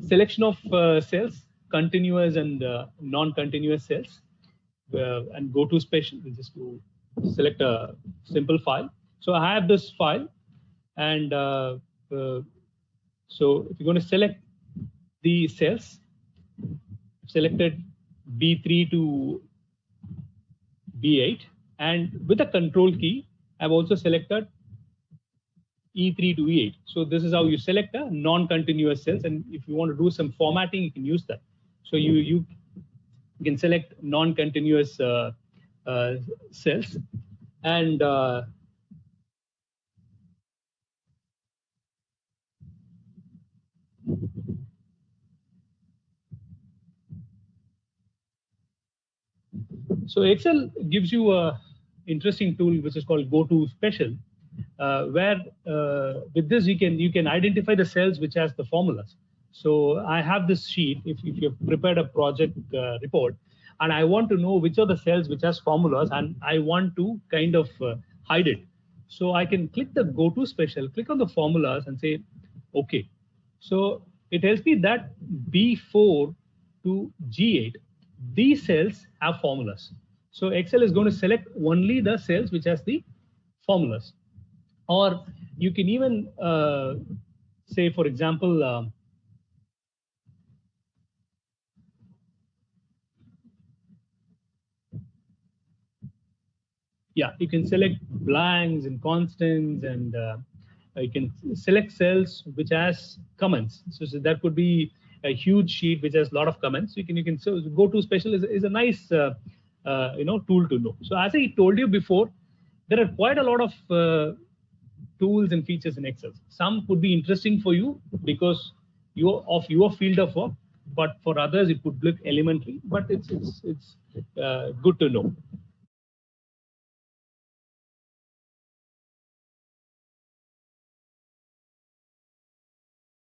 Selection of cells, continuous and non-continuous cells, and GoTo Special. We'll just go select a simple file. So I have this file, and so if you're going to select the cells, selected B3 to B8, and with the control key, I've also selected E3 to E8. So this is how you select a non-continuous cells, and if you want to do some formatting, you can use that. So you can select non-continuous cells, and so Excel gives you a interesting tool which is called GoTo Special, where with this you can identify the cells which has the formulas. So I have this sheet. If you've prepared a project report, and I want to know which are the cells which has formulas, and I want to kind of hide it. So I can click the GoTo Special, click on the formulas, and say OK. So it tells me that B4 to G8, these cells have formulas. So Excel is going to select only the cells which has the formulas. Or you can even say, for example, yeah, you can select blanks and constants, and you can select cells which has comments. So that could be a huge sheet which has a lot of comments. You can so GoTo Special is a nice tool to know. So as I told you before, there are quite a lot of tools and features in Excel. Some could be interesting for you because of your field of work, but for others it could look elementary. But it's good to know.